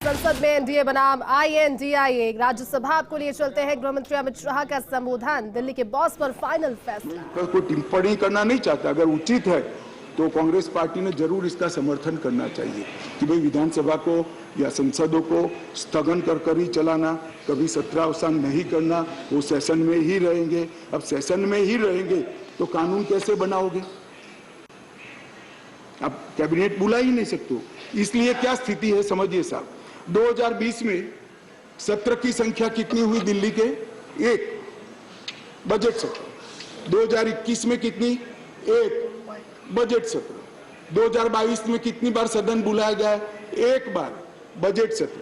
संसद में एनडीए बनाम INDIA। राज्यसभा आपको लिए चलते हैं गृह मंत्री अमित शाह का संबोधन, दिल्ली के बॉस पर फाइनल फैसला। कोई टिप्पणी करना नहीं चाहता, अगर उचित है तो कांग्रेस पार्टी ने जरूर इसका समर्थन करना चाहिए कि भाई विधानसभा को या संसदों को स्थगन कर ही चलाना, कभी सत्र अवसान नहीं करना, वो सेशन में ही रहेंगे। अब सेशन में ही रहेंगे तो कानून कैसे बनाओगे? अब कैबिनेट बुला ही नहीं सकते। इसलिए क्या स्थिति है समझिए साहब, 2020 में सत्र की संख्या कितनी हुई दिल्ली के? 1 बजट सत्र। 2021 में कितनी? 1 बजट सत्र। 2022 में कितनी बार सदन बुलाया गया? 1 बार बजट सत्र।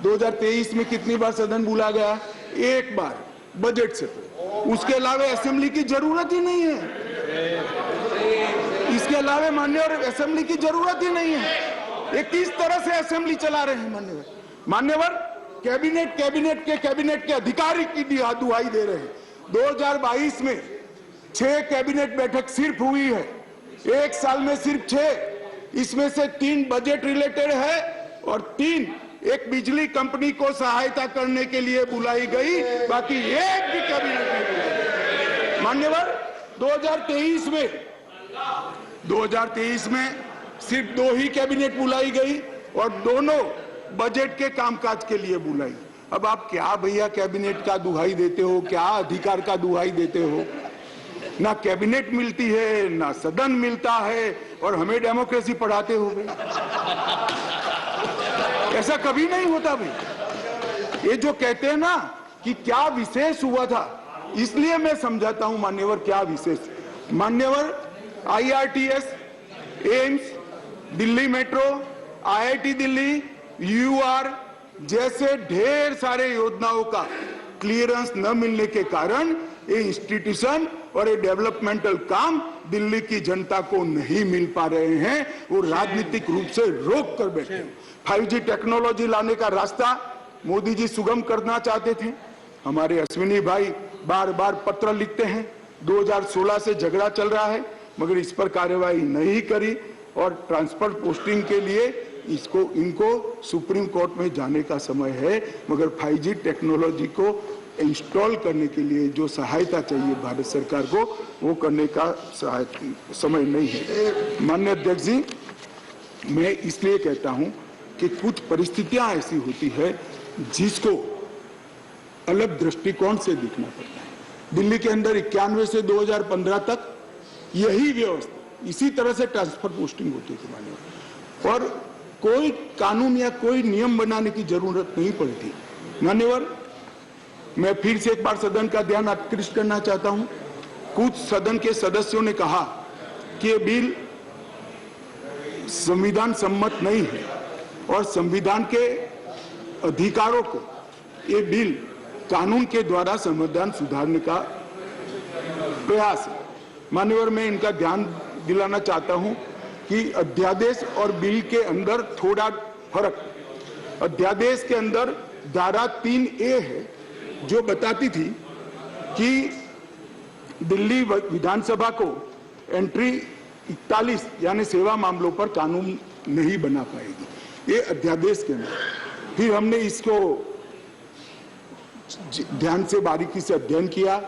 2023 में कितनी बार सदन बुलाया गया? 1 बार बजट सत्र। उसके अलावा असेंबली की जरूरत ही नहीं है। इसके अलावा मान्यवर असेंबली की जरूरत ही नहीं है। ये किस तरह से असेंबली चला रहे हैं मान्यवर? कैबिनेट के अधिकारी की दुहाई दे रहे हैं। 2022 में 6 कैबिनेट बैठक सिर्फ हुई है, 1 साल में सिर्फ 6। इसमें से 3 बजट रिलेटेड है और 3 एक बिजली कंपनी को सहायता करने के लिए बुलाई गई, बाकी एक भी कैबिनेट नहीं बुलाई। मान्यवर 2023 में सिर्फ 2 ही कैबिनेट बुलाई गई और दोनों बजट के कामकाज के लिए बुलाई। अब आप क्या भैया कैबिनेट का दुहाई देते हो, क्या अधिकार का दुहाई देते हो? ना कैबिनेट मिलती है, ना सदन मिलता है और हमें डेमोक्रेसी पढ़ाते हो भाई। ऐसा कभी नहीं होता भाई। ये जो कहते हैं ना कि क्या विशेष हुआ था, इसलिए मैं समझाता हूं मान्यवर क्या विशेष। मान्यवर IRTS, AIIMS, Delhi metro, IIT Delhi, UR जैसे ढेर सारे योजनाओं का क्लियरेंस न मिलने के कारण ये इंस्टीट्यूशन और ये डेवलपमेंटल काम दिल्ली की जनता को नहीं मिल पा रहे हैं। वो राजनीतिक रूप से रोक कर बैठे हैं। 5G टेक्नोलॉजी लाने का रास्ता मोदी जी सुगम करना चाहते थे। हमारे अश्विनी भाई बार बार पत्र लिखते हैं, 2016 से झगड़ा चल रहा है मगर इस पर कार्यवाही नहीं करी और ट्रांसफर पोस्टिंग के लिए इनको सुप्रीम कोर्ट में जाने का समय है, मगर 5G टेक्नोलॉजी को इंस्टॉल करने के लिए जो सहायता चाहिए भारत सरकार को, वो करने का समय नहीं है। माननीय अध्यक्ष जी, मैं इसलिए कहता हूं कि कुछ परिस्थितियां ऐसी होती है जिसको अलग दृष्टिकोण से देखना पड़ता है। दिल्ली के अंदर 91 से 2015 तक यही व्यवस्था, इसी तरह से ट्रांसफर पोस्टिंग होती थी मान्यवर, और कोई कानून या कोई नियम बनाने की जरूरत नहीं पड़ती। मान्यवर, मैं फिर से एक बार सदन का ध्यान आकृष्ट करना चाहता हूं। कुछ सदन के सदस्यों ने कहा कि ये बिल संविधान सम्मत नहीं है और संविधान के अधिकारों को ये बिल कानून के द्वारा संविधान सुधारने का प्रयास है। मान्यवर, मैं इनका ध्यान दिलाना चाहता हूं कि अध्यादेश और बिल के अंदर थोड़ा फर्क। अध्यादेश के अंदर धारा 3A है जो बताती थी कि दिल्ली विधानसभा को एंट्री 41 यानी सेवा मामलों पर कानून नहीं बना पाएगी, ये अध्यादेश के अंदर। फिर हमने इसको ध्यान से बारीकी से अध्ययन किया,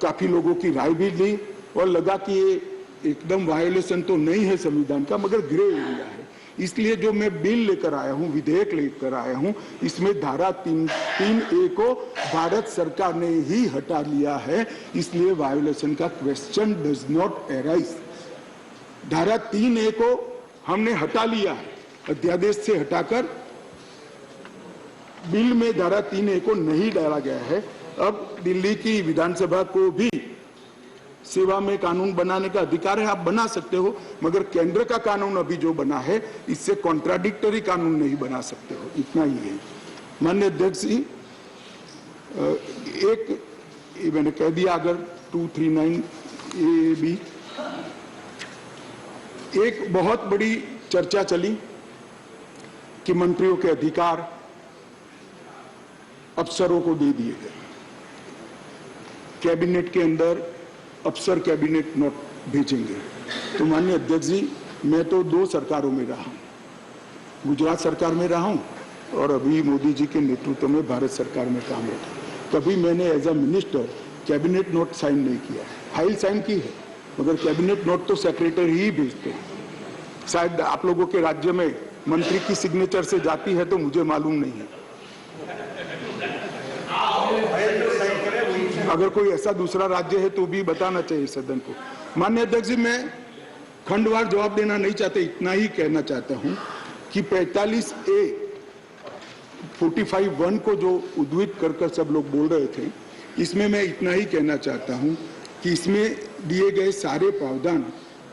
काफी लोगों की राय भी ली और लगा कि ये एकदम वायोलेशन तो नहीं है संविधान का, मगर ग्रे एरिया है। इसलिए जो मैं बिल लेकर आया हूं, विधेयक लेकर आया हूं, इसमें धारा 3A को भारत सरकार ने ही हटा लिया है, इसलिए वायोलेशन का क्वेश्चन डज नॉट अराइज। धारा 3A को हमने हटा लिया है, अध्यादेश से हटाकर बिल में धारा 3A को नहीं डाला गया है। अब दिल्ली की विधानसभा को भी सेवा में कानून बनाने का अधिकार है, आप बना सकते हो, मगर केंद्र का कानून अभी जो बना है इससे कॉन्ट्राडिक्टरी कानून नहीं बना सकते हो, इतना ही है। माननीय अध्यक्ष जी, एक मैंने कह दिया, अगर 239AB एक बहुत बड़ी चर्चा चली कि मंत्रियों के अधिकार अफसरों को दे दिए गए। कैबिनेट के अंदर अफसर कैबिनेट नोट भेजेंगे। तो माननीय अध्यक्ष जी, मैं तो 2 सरकारों में रहा हूं, गुजरात सरकार में रहा हूं और अभी मोदी जी के नेतृत्व में भारत सरकार में काम रखा। कभी मैंने as a minister cabinet note sign नहीं किया, फाइल साइन की है, मगर कैबिनेट नोट तो सेक्रेटरी ही भेजते हैं। शायद आप लोगों के राज्य में मंत्री की सिग्नेचर से जाती है तो मुझे मालूम नहीं है। अगर कोई ऐसा दूसरा राज्य है तो भी बताना चाहिए सदन को। माननीय अध्यक्ष जी, मैं खंडवार जवाब देना नहीं चाहते, इतना ही कहना चाहता हूं कि 45A 45(1) को जो उद्धृत कर सब लोग बोल रहे थे, इसमें मैं इतना ही कहना चाहता हूं कि इसमें दिए गए सारे प्रावधान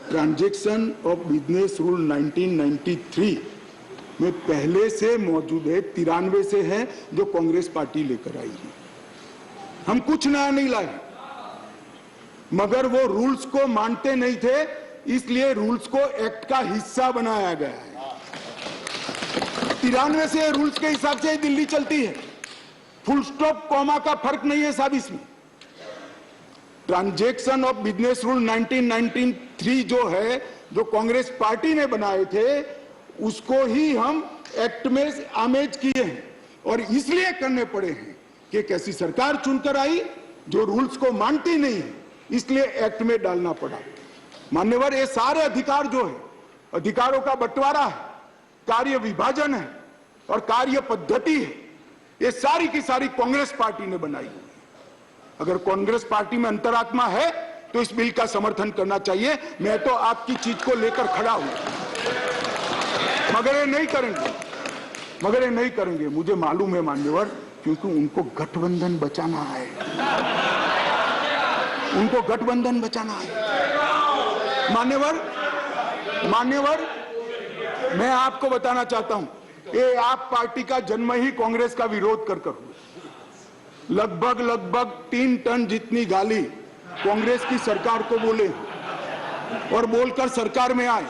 ट्रांजैक्शन ऑफ बिजनेस रूल 1993 में पहले से मौजूद है, 93 से है, जो कांग्रेस पार्टी लेकर आई है। हम कुछ नया नहीं लाए, मगर वो रूल्स को मानते नहीं थे, इसलिए रूल्स को एक्ट का हिस्सा बनाया गया है। 93 से रूल्स के हिसाब से दिल्ली चलती है, फुल स्टॉप कॉमा का फर्क नहीं है साहब इसमें। ट्रांजैक्शन ऑफ बिजनेस रूल 1993 जो है, जो कांग्रेस पार्टी ने बनाए थे, उसको ही हम एक्ट में आमेज किए हैं और इसलिए करने पड़े हैं कि कैसी सरकार चुनकर आई जो रूल्स को मानती नहीं है, इसलिए एक्ट में डालना पड़ा। मान्यवर, ये सारे अधिकार जो है, अधिकारों का बंटवारा है, कार्य विभाजन है और कार्य पद्धति है, ये सारी की सारी कांग्रेस पार्टी ने बनाई हुई है। अगर कांग्रेस पार्टी में अंतरात्मा है तो इस बिल का समर्थन करना चाहिए। मैं तो आपकी चीज को लेकर खड़ा हूं, मगर ये नहीं करेंगे, मुझे मालूम है मान्यवर, क्योंकि उनको गठबंधन बचाना है, मान्यवर, मैं आपको बताना चाहता हूं, ये आप पार्टी का जन्म ही कांग्रेस का विरोध कर हुआ। लगभग 3 टन जितनी गाली कांग्रेस की सरकार को बोले और बोलकर सरकार में आए,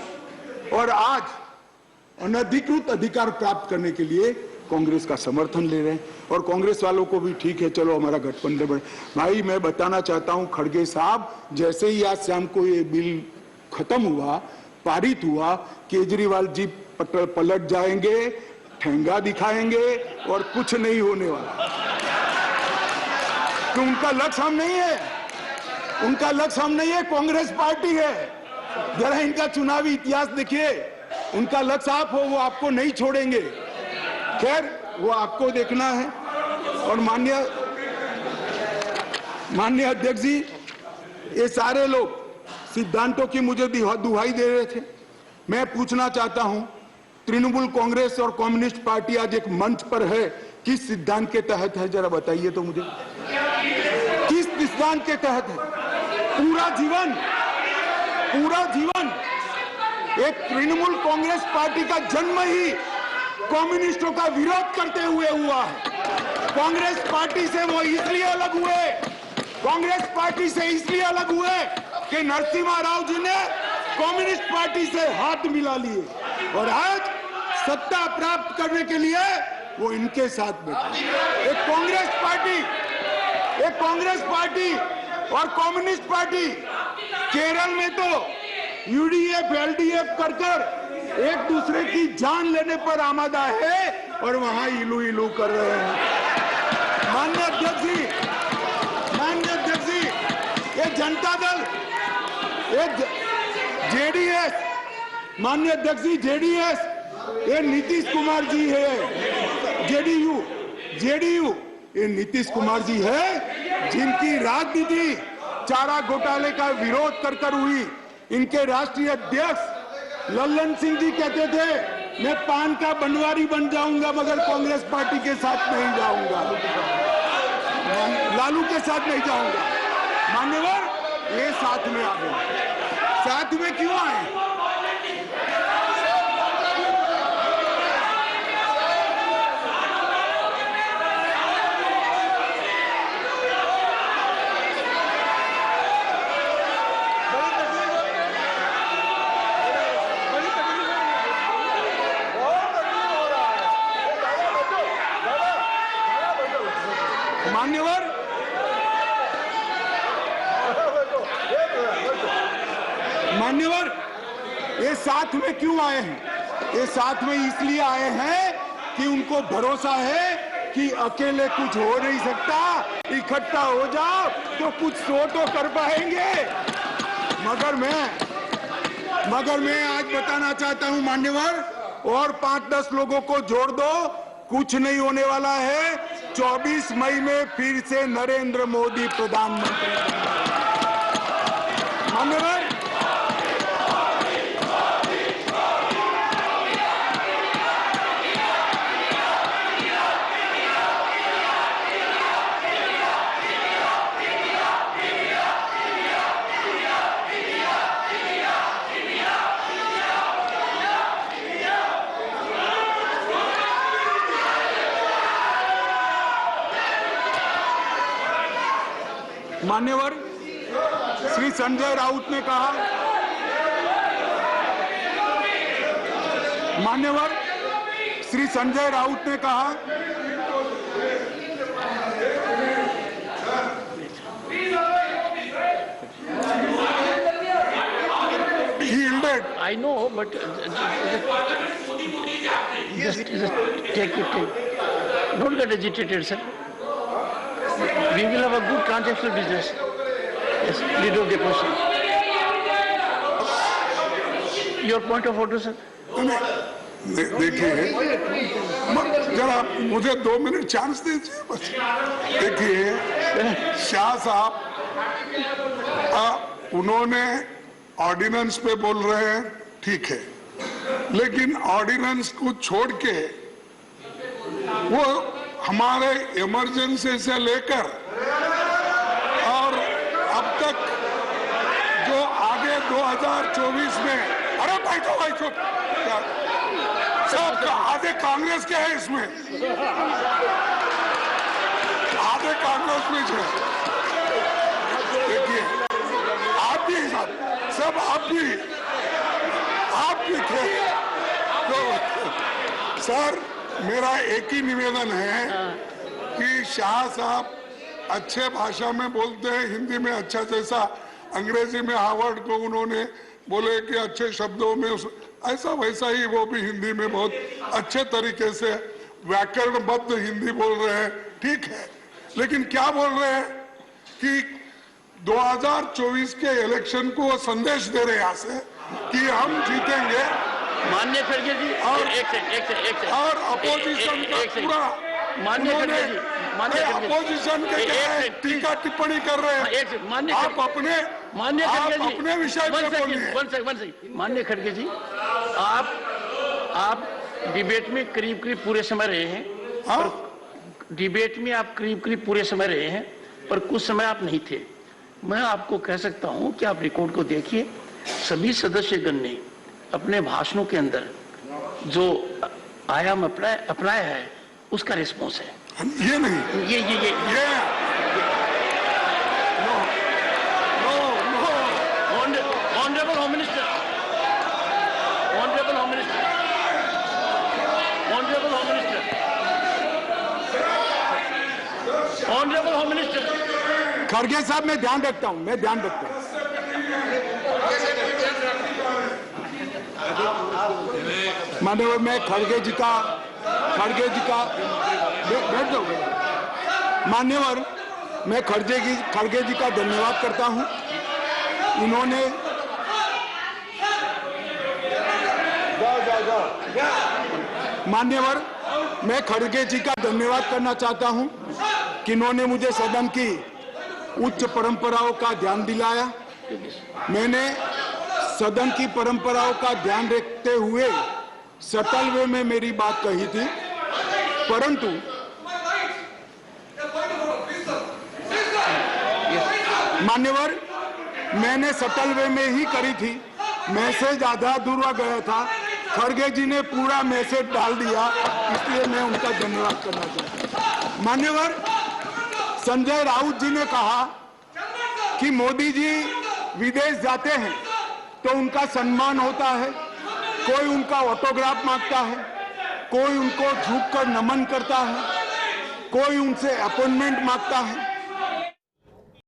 और आज अनधिकृत अधिकार प्राप्त करने के लिए कांग्रेस का समर्थन ले रहे हैं। और कांग्रेस वालों को भी ठीक है, चलो हमारा गठबंधन बढ़े। भाई, मैं बताना चाहता हूं खड़गे साहब, जैसे ही आज शाम को ये बिल खत्म हुआ, पारित हुआ, केजरीवाल जी पलट जाएंगे, ठेंगा दिखाएंगे और कुछ नहीं होने वाला। तो उनका लक्ष्य हम नहीं है, कांग्रेस पार्टी है। जरा इनका चुनावी इतिहास देखिए, उनका लक्ष्य आप हो, वो आपको नहीं छोड़ेंगे। खैर, वो आपको देखना है। और माननीय अध्यक्ष जी, ये सारे लोग सिद्धांतों की मुझे दुहाई दे रहे थे। मैं पूछना चाहता हूं, तृणमूल कांग्रेस और कम्युनिस्ट पार्टी आज एक मंच पर है, किस सिद्धांत के तहत है, जरा बताइए तो मुझे, किस सिद्धांत के तहत है? पूरा जीवन एक तृणमूल कांग्रेस पार्टी का जन्म ही कम्युनिस्टों का विरोध करते हुए हुआ है। कांग्रेस पार्टी से वो इसलिए अलग हुए कि नरसिम्हा राव जी ने कम्युनिस्ट पार्टी से हाथ मिला लिए और आज सत्ता प्राप्त करने के लिए वो इनके साथ बैठे। एक कांग्रेस पार्टी और कम्युनिस्ट पार्टी केरल में तो यूडीएफ एलडीएफ कर एक दूसरे की जान लेने पर आमादा है और वहां इलू कर रहे हैं। माननीय अध्यक्ष जी, ये जनता दल, ये जेडीएस, माननीय अध्यक्ष जी, जेडीएस, ये नीतीश कुमार जी है। जेडीयू ये नीतीश कुमार जी है, जिनकी राजनीति चारा घोटाले का विरोध कर हुई। इनके राष्ट्रीय अध्यक्ष लल्लन सिंह जी कहते थे, मैं पान का बनवारी बन जाऊंगा मगर कांग्रेस पार्टी के साथ नहीं जाऊंगा, लालू के साथ नहीं जाऊंगा। मान्यवर, ये साथ में आ गए। साथ में क्यों आए? मान्यवर, ये साथ में क्यों आए हैं? ये साथ में इसलिए आए हैं कि उनको भरोसा है कि अकेले कुछ हो नहीं सकता, इकट्ठा हो जाओ तो कुछ तो कर पाएंगे। मगर मैं आज बताना चाहता हूं मान्यवर, और 5-10 लोगों को जोड़ दो, कुछ नहीं होने वाला है। 24 मई में फिर से नरेंद्र मोदी प्रधानमंत्री। मान्यवर, मान्यवर श्री संजय राउत ने कहा, मान्यवर श्री संजय राउत ने कहा I know, but just take it. Don't get agitated, sir. We will have a good transactional business. Yes, lead of the question. Your point of order, sir. देखिए, जरा मुझे 2 मिनट चांस दीजिए बस। देखिए शाह साहब, उन्होंने ऑर्डिनेंस पे बोल रहे हैं, ठीक है, लेकिन ऑर्डिनेंस को छोड़ के वो हमारे इमरजेंसी से लेकर और अब तक जो आगे 2024 में, अरे भाई तो सब आधे कांग्रेस के है इसमें, आधे कांग्रेस में है। देखिए आप भी सब आप भी थे। तो सर मेरा एक ही निवेदन है कि शाह साहब अच्छे भाषा में बोलते हैं, हिंदी में अच्छा, जैसा अंग्रेजी में हार्वर्ड को उन्होंने बोले कि अच्छे शब्दों में ऐसा वैसा ही वो भी हिंदी में बहुत अच्छे तरीके से व्याकरणबद्ध हिंदी बोल रहे हैं, ठीक है। लेकिन क्या बोल रहे हैं कि 2024 के इलेक्शन को वो संदेश दे रहे हैं यहाँ से कि हम जीतेंगे। मान्य खड़गे जी, और अपोजिशन का पूरा मान्य खड़गे जी, अपोजिशन के टीका टिप्पणी कर रहे हैं। आप अपने विषय पे बोलिए। मान्य खड़गे जी, आप डिबेट में करीब पूरे समय रहे हैं। डिबेट में आप करीब पूरे समय रहे हैं, पर कुछ समय आप नहीं थे। मैं आपको कह सकता हूं कि आप रिकॉर्ड को देखिए, सभी सदस्यगण ने अपने भाषणों के अंदर जो आयाम अपनाया है उसका रिस्पॉन्स है। ये नहीं, ये ऑनरेबल होम मिनिस्टर, खड़गे साहब मैं ध्यान रखता हूं, माननीय मैं खड़गे जी का बैठ जाओ। मान्यवर मैं खड़गे जी का धन्यवाद करता हूं। उन्होंने मान्यवर मैं खड़गे जी का धन्यवाद करना चाहता हूं कि इन्होंने मुझे सदन की उच्च परंपराओं का ध्यान दिलाया। मैंने सदन की परंपराओं का ध्यान रखते हुए सटल वे में मेरी बात कही थी, परंतु मान्यवर मैंने सटल वे में ही करी थी। मैसेज आधा अधूरा गया था, खड़गे जी ने पूरा मैसेज डाल दिया, इसलिए मैं उनका धन्यवाद करना चाहता हूं। मान्यवर संजय राउत जी ने कहा कि मोदी जी विदेश जाते हैं तो उनका सम्मान होता है, कोई उनका ऑटोग्राफ मांगता है, कोई उनको झुककर नमन करता है, कोई उनसे अपॉइंटमेंट मांगता है।